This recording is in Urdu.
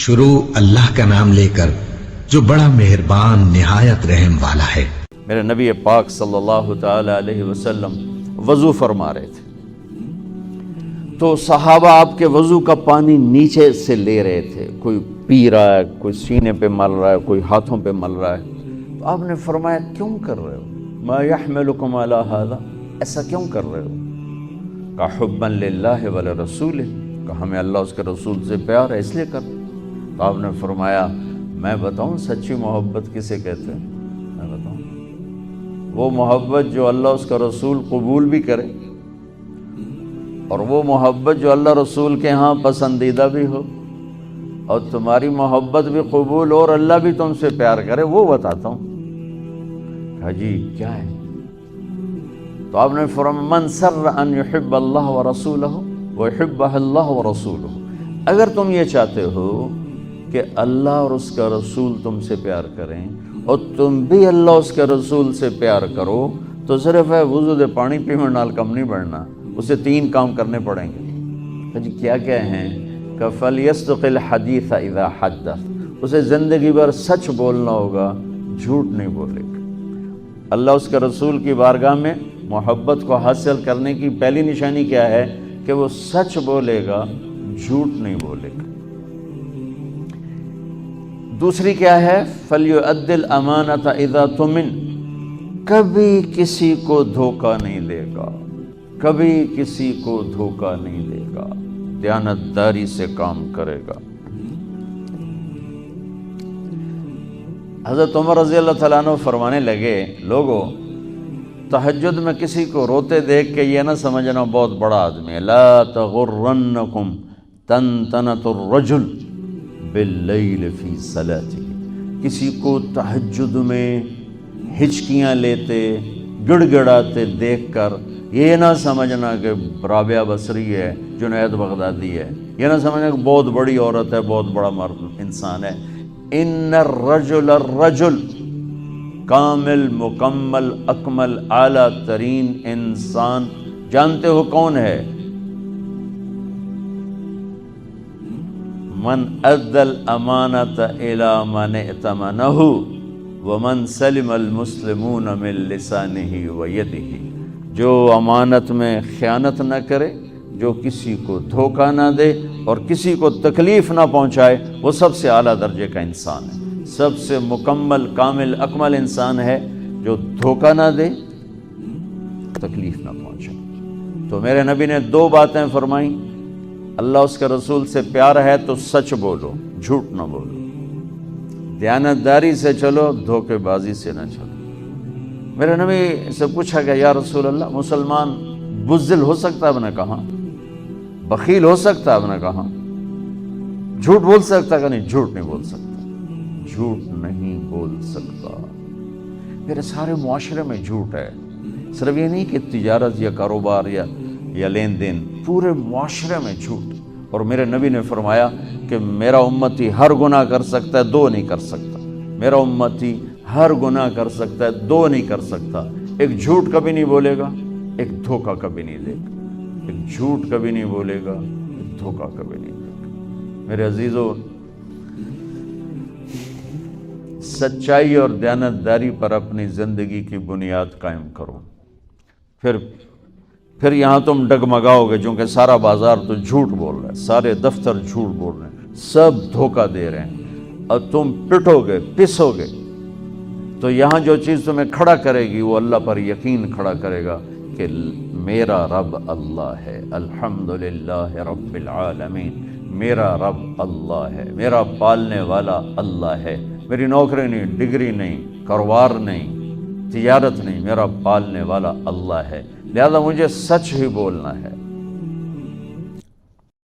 شروع اللہ کا نام لے کر جو بڑا مہربان نہایت رحم والا ہے۔ میرے نبی پاک صلی اللہ تعالی علیہ وسلم وضو فرما رہے تھے، تو صحابہ آپ کے وضو کا پانی نیچے سے لے رہے تھے، کوئی پی رہا ہے، کوئی سینے پہ مل رہا ہے، کوئی ہاتھوں پہ مل رہا ہے۔ تو آپ نے فرمایا کیوں کر رہے ہو؟ ما یحملکم علی ھذا، ایسا کیوں کر رہے ہو؟ کہ حبا للہ ولرسولہ، کہ ہمیں اللہ اس کے رسول سے پیار ہے اس لیے کر۔ تو آپ نے فرمایا میں بتاؤں سچی محبت کسے کہتے ہیں؟ میں بتاؤں، وہ محبت جو اللہ اس کا رسول قبول بھی کرے، اور وہ محبت جو اللہ رسول کے ہاں پسندیدہ بھی ہو، اور تمہاری محبت بھی قبول ہو اور اللہ بھی تم سے پیار کرے، وہ بتاتا ہوں۔ کہا جی کیا ہے؟ تو آپ نے فرمایا من سر ان یحب اللہ ورسولہ ویحبہ اللہ ورسولہ، اگر تم یہ چاہتے ہو کہ اللہ اور اس کا رسول تم سے پیار کریں اور تم بھی اللہ اس کے رسول سے پیار کرو، تو صرف ہے وضو دے پانی پیویں نال کم نہیں بڑھنا، اسے 3 کام کرنے پڑیں گے۔ جی کیا کیا ہیں؟ کہ فَلْيَصْدُقِ الْحَدِيثَ إِذَا حَدَّثَ، اسے زندگی بھر سچ بولنا ہوگا، جھوٹ نہیں بولے گا۔ اللہ اس کے رسول کی بارگاہ میں محبت کو حاصل کرنے کی پہلی نشانی کیا ہے؟ کہ وہ سچ بولے گا، جھوٹ نہیں بولے گا۔ دوسری کیا ہے؟ فَلْيُؤَدِّ الْأَمَانَةَ إِذَا تُمِنَ، کبھی کسی کو دھوکہ نہیں دے گا، کبھی کسی کو دھوکہ نہیں دے گا، دیانتداری سے کام کرے گا۔ حضرت عمر رضی اللہ تعالیٰ عنہ فرمانے لگے لوگو تہجد میں کسی کو روتے دیکھ کے یہ نہ سمجھنا بہت بڑا آدمی ہے، لا تغرنکم تنتنۃ الرجل باللیل فی صلاتہ، کسی کو تہجد میں ہچکیاں لیتے گڑ گڑاتے دیکھ کر یہ نہ سمجھنا کہ رابعہ بصری ہے، جنید بغدادی ہے، یہ نہ سمجھنا کہ بہت بڑی عورت ہے، بہت بڑا مرد انسان ہے۔ ان الرجل کامل مکمل اکمل اعلیٰ ترین انسان جانتے ہو کون ہے؟ من ادى الامانۃ الی من ائتمنہ ومن سلم المسلمون من لسانہ ویدہ، جو امانت میں خیانت نہ کرے، جو کسی کو دھوکہ نہ دے اور کسی کو تکلیف نہ پہنچائے، وہ سب سے اعلیٰ درجے کا انسان ہے، سب سے مکمل کامل اکمل انسان ہے جو دھوکہ نہ دے، تکلیف نہ پہنچائے۔ تو میرے نبی نے 2 باتیں فرمائیں، اللہ اس کے رسول سے پیار ہے تو سچ بولو، جھوٹ نہ بولو، دیانتداری سے چلو، دھوکے بازی سے نہ چلو۔ میرے نبی سے پوچھا گیا یا رسول اللہ مسلمان بزدل ہو سکتا ہے؟ آپ نے کہا بخیل ہو سکتا ہے؟ آپ نے کہا جھوٹ بول سکتا؟ کہ نہیں، جھوٹ نہیں بول سکتا، جھوٹ نہیں بول سکتا۔ میرے سارے معاشرے میں جھوٹ ہے، صرف یہ نہیں کہ تجارت یا کاروبار یا لین دین، پورے معاشرے میں جھوٹ۔ اور میرے نبی نے فرمایا کہ میرا امتی ہر گناہ کر سکتا ہے، 2 نہیں کر سکتا، میرا امتی ہر گناہ کر سکتا ہے، 2 نہیں کر سکتا، ایک جھوٹ کبھی نہیں بولے گا، ایک دھوکہ کبھی نہیں دے گا، ایک جھوٹ کبھی نہیں بولے گا، ایک دھوکہ کبھی نہیں دے گا۔ میرے عزیزو، سچائی اور دیانتداری پر اپنی زندگی کی بنیاد قائم کرو، پھر یہاں تم ڈگمگاؤ گے، چونکہ سارا بازار تو جھوٹ بول رہا ہے، سارے دفتر جھوٹ بول رہے ہیں، سب دھوکہ دے رہے ہیں، اور تم پٹو گے، پسو گے، تو یہاں جو چیز تمہیں کھڑا کرے گی وہ اللہ پر یقین کھڑا کرے گا کہ میرا رب اللہ ہے، الحمدللہ رب العالمین، میرا رب اللہ ہے، میرا پالنے والا اللہ ہے، میری نوکری نہیں، ڈگری نہیں، کاروبار نہیں، تجارت نہیں، میرا پالنے والا اللہ ہے، لہذا مجھے سچ ہی بولنا ہے۔